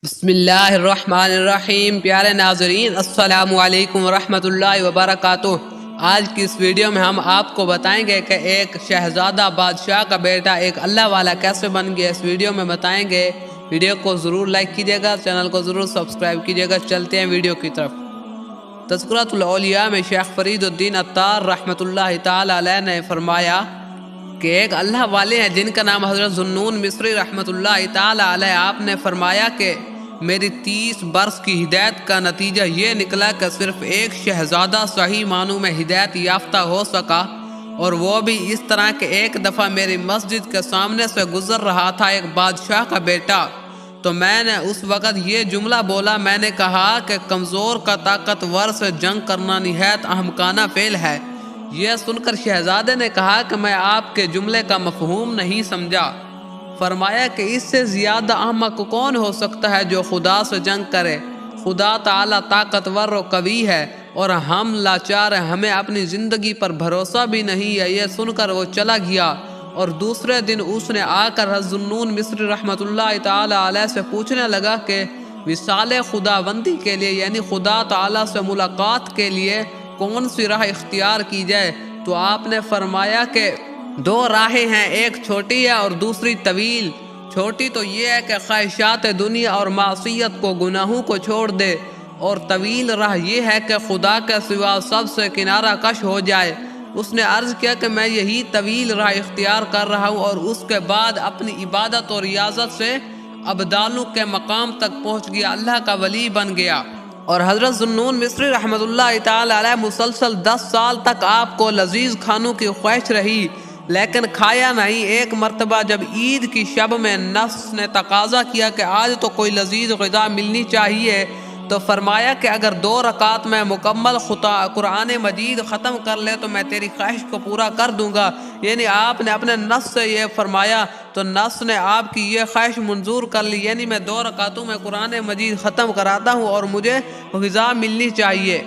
بسم اللہ الرحمن الرحیم۔ پیارے ناظرین، السلام علیکم ورحمۃ اللہ وبرکاتہ۔ آج کی اس ویڈیو میں ہم آپ کو بتائیں گے کہ ایک شہزادہ بادشاہ کا بیٹا ایک اللہ والا کیسے بن گیا۔ اس ویڈیو میں بتائیں گے۔ ویڈیو کو ضرور لائک کیجیے گا، چینل کو ضرور سبسکرائب کیجیے گا۔ چلتے ہیں ویڈیو کی طرف۔ تذکرۃ الاولیاء میں شیخ فرید الدین عطار رحمۃ اللہ تعالی علیہ نے فرمایا کہ ایک اللہ والے ہیں جن کا نام حضرت ذوالنون مصری رحمۃ اللہ تعالی علیہ۔ آپ نے فرمایا کہ میری 30 برس کی ہدایت کا نتیجہ یہ نکلا کہ صرف ایک شہزادہ صحیح معنوں میں ہدایت یافتہ ہو سکا، اور وہ بھی اس طرح کہ ایک دفعہ میری مسجد کے سامنے سے گزر رہا تھا ایک بادشاہ کا بیٹا، تو میں نے اس وقت یہ جملہ بولا، میں نے کہا کہ کمزور کا طاقتور سے جنگ کرنا نہایت احمقانہ فعل ہے۔ یہ سن کر شہزادے نے کہا کہ میں آپ کے جملے کا مفہوم نہیں سمجھا۔ فرمایا کہ اس سے زیادہ احمق کون ہو سکتا ہے جو خدا سے جنگ کرے؟ خدا تعالیٰ طاقتور و قوی ہے اور ہم لاچار ہیں، ہمیں اپنی زندگی پر بھروسہ بھی نہیں ہے۔ یہ سن کر وہ چلا گیا، اور دوسرے دن اس نے آ کر حضرت ذوالنون مصری رحمۃ اللہ تعالی علیہ سے پوچھنے لگا کہ وصال خداوندی کے لیے، یعنی خدا تعالیٰ سے ملاقات کے لیے کون سی راہ اختیار کی جائے؟ تو آپ نے فرمایا کہ 2 راہیں ہیں، ایک چھوٹی ہے اور دوسری طویل۔ چھوٹی تو یہ ہے کہ خواہشات دنیا اور معصیت کو، گناہوں کو چھوڑ دے، اور طویل راہ یہ ہے کہ خدا کے سوا سب سے کنارہ کش ہو جائے۔ اس نے عرض کیا کہ میں یہی طویل راہ اختیار کر رہا ہوں، اور اس کے بعد اپنی عبادت اور ریاضت سے ابدالوں کے مقام تک پہنچ گیا، اللہ کا ولی بن گیا۔ اور حضرت ذوالنون مصری رحمۃ اللہ تعالی علیہ مسلسل 10 سال تک آپ کو لذیذ کھانوں کی خواہش رہی، لیکن کھایا نہیں۔ ایک مرتبہ جب عید کی شب میں نفس نے تقاضا کیا کہ آج تو کوئی لذیذ غذا ملنی چاہیے، تو فرمایا کہ اگر 2 رکعت میں مکمل قرآن مجید ختم کر لے تو میں تیری خواہش کو پورا کر دوں گا۔ یعنی آپ نے اپنے نفس سے یہ فرمایا، تو نفس نے آپ کی یہ خواہش منظور کر لی، یعنی میں 2 رکعتوں میں قرآن مجید ختم کراتا ہوں اور مجھے غذا ملنی چاہیے۔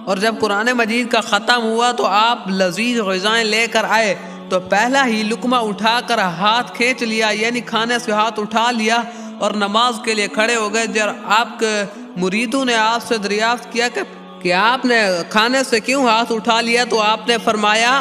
اور جب قرآن مجید کا ختم ہوا تو آپ لذیذ غذائیں لے کر آئے، تو پہلا ہی لقمہ اٹھا کر ہاتھ کھینچ لیا، یعنی کھانے سے ہاتھ اٹھا لیا، اور نماز کے لیے کھڑے ہو گئے۔ جب آپ کے مریدوں نے آپ سے دریافت کیا کہ آپ نے کھانے سے کیوں ہاتھ اٹھا لیا، تو آپ نے فرمایا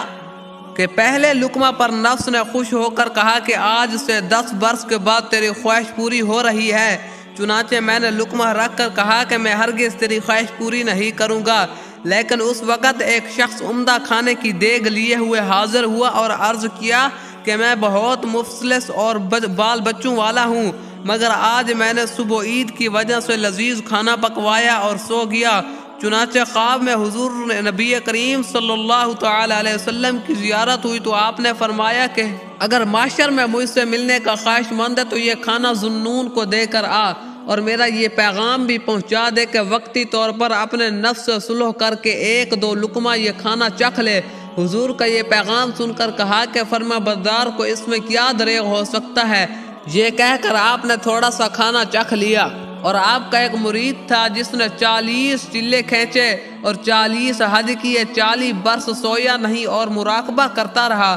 کہ پہلے لقمہ پر نفس نے خوش ہو کر کہا کہ آج سے 10 برس کے بعد تیری خواہش پوری ہو رہی ہے، چنانچہ میں نے لقمہ رکھ کر کہا کہ میں ہرگز تیری خواہش پوری نہیں کروں گا۔ لیکن اس وقت ایک شخص عمدہ کھانے کی دیگ لیے ہوئے حاضر ہوا اور عرض کیا کہ میں بہت مفلس اور بال بچوں والا ہوں، مگر آج میں نے صبح عید کی وجہ سے لذیذ کھانا پکوایا اور سو گیا۔ چنانچہ خواب میں حضور نبی کریم صلی اللہ تعالی علیہ وسلم کی زیارت ہوئی، تو آپ نے فرمایا کہ اگر معاشر میں مجھ سے ملنے کا خواہش مند ہے تو یہ کھانا ذوالنون کو دے کر آ، اور میرا یہ پیغام بھی پہنچا دے کہ وقتی طور پر اپنے نفس سے صلح کر کے 1-2 لقمہ یہ کھانا چکھ لے۔ حضور کا یہ پیغام سن کر کہا کہ فرما بردار کو اس میں کیا دریغ ہو سکتا ہے؟ یہ کہہ کر آپ نے تھوڑا سا کھانا چکھ لیا۔ اور آپ کا ایک مرید تھا جس نے 40 چلے کھینچے اور 40 حج کیے، 40 برس سویا نہیں اور مراقبہ کرتا رہا۔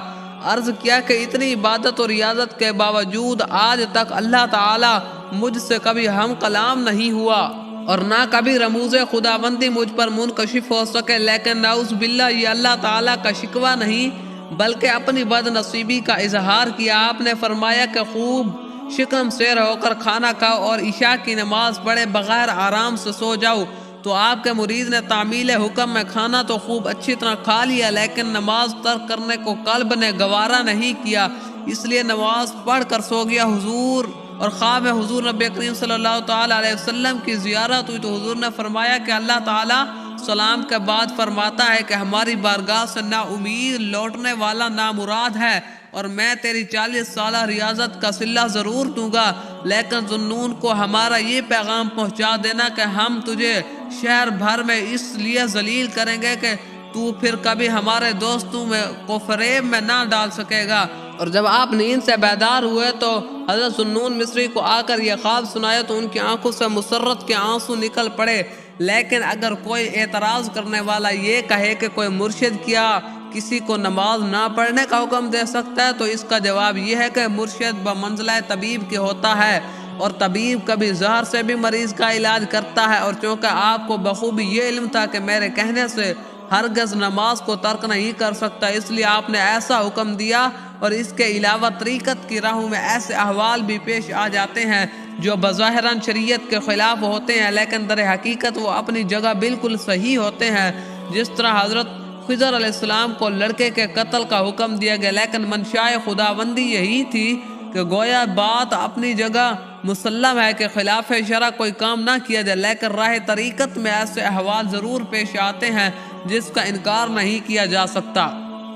عرض کیا کہ اتنی عبادت اور ریاضت کے باوجود آج تک اللہ تعالی مجھ سے کبھی ہم کلام نہیں ہوا، اور نہ کبھی رموز خداوندی مجھ پر منکشف ہو سکے۔ لیکن نعوذ باللہ یہ اللہ تعالیٰ کا شکوہ نہیں بلکہ اپنی بد نصیبی کا اظہار کیا۔ آپ نے فرمایا کہ خوب شکم سیر ہو کر کھانا کھاؤ اور عشاء کی نماز پڑھے بغیر آرام سے سو جاؤ۔ تو آپ کے مرید نے تعمیل حکم میں کھانا تو خوب اچھی طرح کھا لیا، لیکن نماز ترک کرنے کو قلب نے گوارا نہیں کیا، اس لیے نماز پڑھ کر سو گیا۔ حضور اور خواب میں حضور نبی کریم صلی اللہ تعالی علیہ وسلم کی زیارت ہوئی، تو حضور نے فرمایا کہ اللہ تعالیٰ سلام کے بعد فرماتا ہے کہ ہماری بارگاہ سے نا امید لوٹنے والا نامراد ہے، اور میں تیری 40 سالہ ریاضت کا صلہ ضرور دوں گا، لیکن ذوالنون کو ہمارا یہ پیغام پہنچا دینا کہ ہم تجھے شہر بھر میں اس لیے ذلیل کریں گے کہ تو پھر کبھی ہمارے دوستوں کو فریب میں نہ ڈال سکے گا۔ اور جب آپ نیند سے بیدار ہوئے تو حضرت ذوالنون مصری کو آ کر یہ خواب سنایا، تو ان کی آنکھوں سے مسرت کے آنسو نکل پڑے۔ لیکن اگر کوئی اعتراض کرنے والا یہ کہے کہ کوئی مرشد کیا کسی کو نماز نہ پڑھنے کا حکم دے سکتا ہے، تو اس کا جواب یہ ہے کہ مرشد بمنزلہ طبیب کے ہوتا ہے، اور طبیب کبھی زہر سے بھی مریض کا علاج کرتا ہے، اور چونکہ آپ کو بخوبی یہ علم تھا کہ میرے کہنے سے ہرگز نماز کو ترک نہیں کر سکتا، اس لیے آپ نے ایسا حکم دیا۔ اور اس کے علاوہ طریقت کی راہوں میں ایسے احوال بھی پیش آ جاتے ہیں جو بظاہراً شریعت کے خلاف ہوتے ہیں، لیکن در حقیقت وہ اپنی جگہ بالکل صحیح ہوتے ہیں۔ جس طرح حضرت خضر علیہ السلام کو لڑکے کے قتل کا حکم دیا گیا، لیکن منشائے خداوندی یہی تھی کہ گویا بات اپنی جگہ مسلم ہے کہ خلاف شرع کوئی کام نہ کیا جائے، لیکن راہ طریقت میں ایسے احوال ضرور پیش آتے ہیں جس کا انکار نہیں کیا جا سکتا۔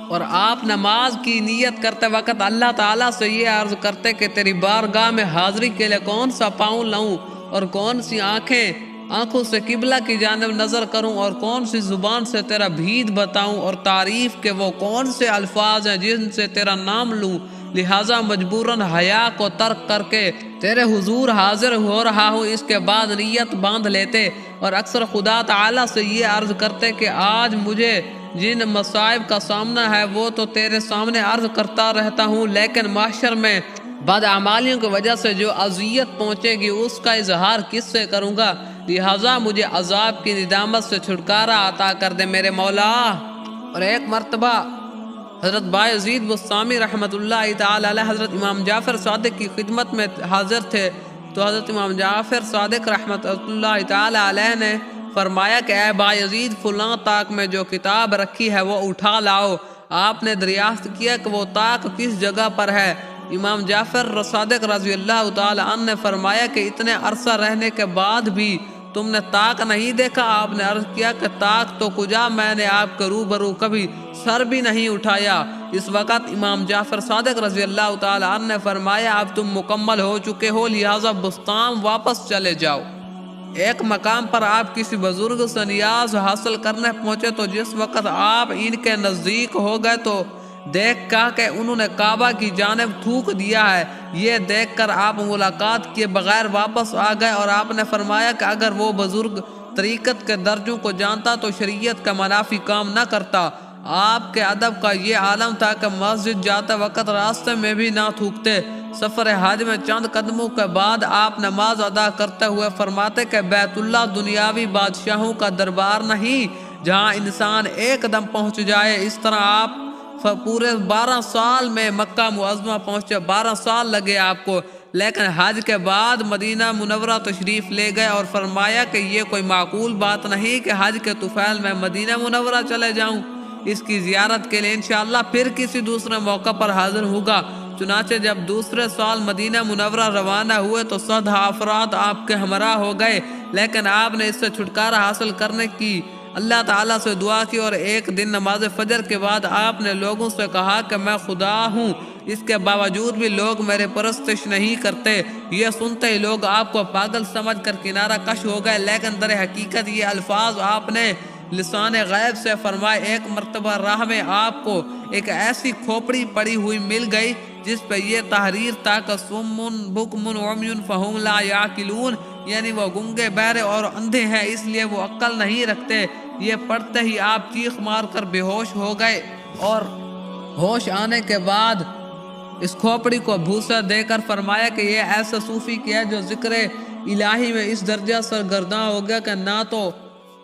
اور آپ نماز کی نیت کرتے وقت اللہ تعالیٰ سے یہ عرض کرتے کہ تیری بارگاہ میں حاضری کے لیے کون سا پاؤں لاؤں، اور کون سی آنکھوں سے قبلہ کی جانب نظر کروں، اور کون سی زبان سے تیرا بھید بتاؤں، اور تعریف کے وہ کون سے الفاظ ہیں جن سے تیرا نام لوں۔ لہٰذا مجبوراً حیا کو ترک کر کے تیرے حضور حاضر ہو رہا ہوں۔ اس کے بعد نیت باندھ لیتے اور اکثر خدا تعالیٰ سے یہ عرض کرتے کہ آج مجھے جن مصائب کا سامنا ہے وہ تو تیرے سامنے عرض کرتا رہتا ہوں، لیکن محشر میں بدعمالیوں کی وجہ سے جو اذیت پہنچے گی اس کا اظہار کس سے کروں گا؟ لہٰذا مجھے عذاب کی ندامت سے چھٹکارا عطا کر دے میرے مولا۔ اور ایک مرتبہ حضرت بایزید بسطامی رحمۃ اللہ تعالی علیہ حضرت امام جعفر صادق کی خدمت میں حاضر تھے، تو حضرت امام جعفر صادق رحمۃ اللہ تعالی علیہ نے فرمایا کہ اے بایزید، فلاں طاق میں جو کتاب رکھی ہے وہ اٹھا لاؤ۔ آپ نے دریافت کیا کہ وہ طاق کس جگہ پر ہے؟ امام جعفر صادق رضی اللہ تعالی عنہ نے فرمایا کہ اتنے عرصہ رہنے کے بعد بھی تم نے طاق نہیں دیکھا؟ آپ نے عرض کیا کہ طاق تو کجا، میں نے آپ کے روبرو کبھی سر بھی نہیں اٹھایا۔ اس وقت امام جعفر صادق رضی اللہ تعالی عنہ نے فرمایا اب تم مکمل ہو چکے ہو، لہٰذا بسطام واپس چلے جاؤ۔ ایک مقام پر آپ کسی بزرگ سے نیاز حاصل کرنے پہنچے، تو جس وقت آپ ان کے نزدیک ہو گئے تو دیکھ کہا کہ انہوں نے کعبہ کی جانب تھوک دیا ہے۔ یہ دیکھ کر آپ ملاقات کیے بغیر واپس آ گئے، اور آپ نے فرمایا کہ اگر وہ بزرگ طریقت کے درجوں کو جانتا تو شریعت کا منافی کام نہ کرتا۔ آپ کے ادب کا یہ عالم تھا کہ مسجد جاتے وقت راستے میں بھی نہ تھوکتے۔ سفر حج میں چند قدموں کے بعد آپ نماز ادا کرتے ہوئے فرماتے کہ بیت اللہ دنیاوی بادشاہوں کا دربار نہیں جہاں انسان ایک دم پہنچ جائے۔ اس طرح آپ پورے 12 سال میں مکہ معظمہ پہنچے، 12 سال لگے آپ کو، لیکن حج کے بعد مدینہ منورہ تشریف لے گئے اور فرمایا کہ یہ کوئی معقول بات نہیں کہ حج کے طفیل میں مدینہ منورہ چلے جاؤں۔ اس کی زیارت کے لیے انشاءاللہ پھر کسی دوسرے موقع پر حاضر ہوگا۔ چنانچہ جب دوسرے سال مدینہ منورہ روانہ ہوئے تو 100 افراد آپ کے ہمراہ ہو گئے، لیکن آپ نے اس سے چھٹکارا حاصل کرنے کی اللہ تعالیٰ سے دعا کی، اور ایک دن نماز فجر کے بعد آپ نے لوگوں سے کہا کہ میں خدا ہوں، اس کے باوجود بھی لوگ میرے پرستش نہیں کرتے۔ یہ سنتے ہی لوگ آپ کو پاگل سمجھ کر کنارہ کش ہو گئے، لیکن در حقیقت یہ الفاظ آپ نے لسان غیب سے فرمائے۔ ایک مرتبہ راہ میں آپ کو ایک ایسی کھوپڑی پڑی ہوئی مل گئی جس پہ یہ تحریر تھا کہ سمن بکمن عمیٌ فہم لا یعقلون، یعنی وہ گنگے بہرے اور اندھے ہیں اس لیے وہ عقل نہیں رکھتے۔ یہ پڑھتے ہی آپ چیخ مار کر بے ہوش ہو گئے، اور ہوش آنے کے بعد اس کھوپڑی کو بھوسا دے کر فرمایا کہ یہ ایسا صوفی کیا جو ذکر الہی میں اس درجہ سرگرداں ہو گیا کہ نہ تو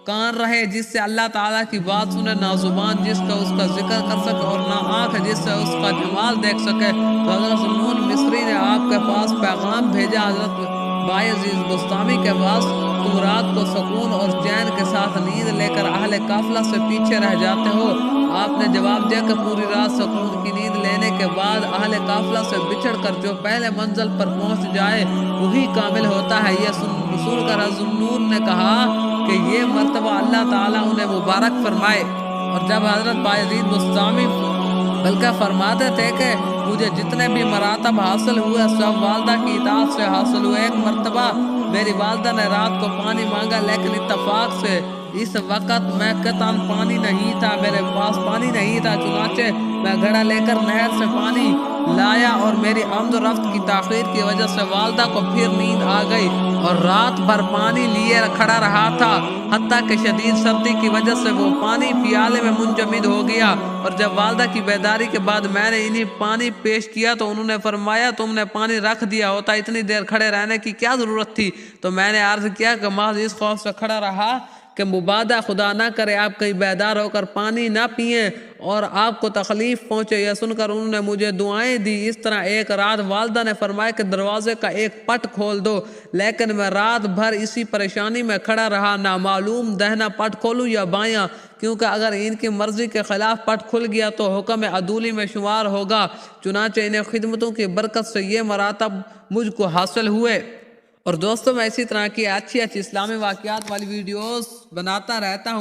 کان رہے جس سے اللہ تعالیٰ کی بات سنے، نہ زبان جس کا اس کا ذکر کر سکے، اور نہ آنکھ جس سے اس کا جمال دیکھ سکے۔ تو حضرت سنون مصری نے آپ کے پاس پیغام بھیجا، حضرت بایزید بسطامی کے پاس تم رات کو سکون اور چین کے ساتھ نیند لے کر اہل قافلہ سے پیچھے رہ جاتے ہو۔ آپ نے جواب دیا کہ پوری رات سکون کی نیند لینے کے بعد اہل قافلہ سے بچھڑ کر جو پہلے منزل پر پہنچ جائے وہی کامل ہوتا ہے۔ یہ سن کر حضرت سنون نے کہا کہ یہ مرتبہ اللہ تعالیٰ انہیں مبارک فرمائے۔ اور جب حضرت بایزید بسطامی بلکہ فرماتے تھے کہ مجھے جتنے بھی مراتب حاصل ہوئے سب والدہ کی اطاعت سے حاصل ہوئے۔ ایک مرتبہ میری والدہ نے رات کو پانی مانگا، لیکن اتفاق سے اس وقت میں قطعاً پانی نہیں تھا، میرے پاس پانی نہیں تھا، چنانچہ میں گھڑا لے کر نہر سے پانی لایا، اور میری آمد و رفت کی تاخیر کی وجہ سے والدہ کو پھر نیند آ گئی۔ اور رات بھر پانی لیے کھڑا رہا تھا، حتیٰ کہ شدید سردی کی وجہ سے وہ پانی پیالے میں منجمد ہو گیا۔ اور جب والدہ کی بیداری کے بعد میں نے انہیں پانی پیش کیا تو انہوں نے فرمایا تم نے پانی رکھ دیا ہوتا، اتنی دیر کھڑے رہنے کی کیا ضرورت تھی؟ تو میں نے عرض کیا کہ محض اس خوف سے کھڑا رہا کہ مبادہ خدا نہ کرے آپ کہیں بیدار ہو کر پانی نہ پئیں اور آپ کو تکلیف پہنچے۔ یہ سن کر انہوں نے مجھے دعائیں دی۔ اس طرح ایک رات والدہ نے فرمایا کہ دروازے کا ایک پٹ کھول دو، لیکن میں رات بھر اسی پریشانی میں کھڑا رہا، نہ معلوم دہنا پٹ کھولوں یا بایاں، کیونکہ اگر ان کی مرضی کے خلاف پٹ کھل گیا تو حکم عدولی میں شمار ہوگا۔ چنانچہ انہیں خدمتوں کی برکت سے یہ مراتب مجھ کو حاصل ہوئے۔ اور دوستوں میں اسی طرح کی اچھی اسلامی واقعات والی ویڈیوز بناتا رہتا ہوں۔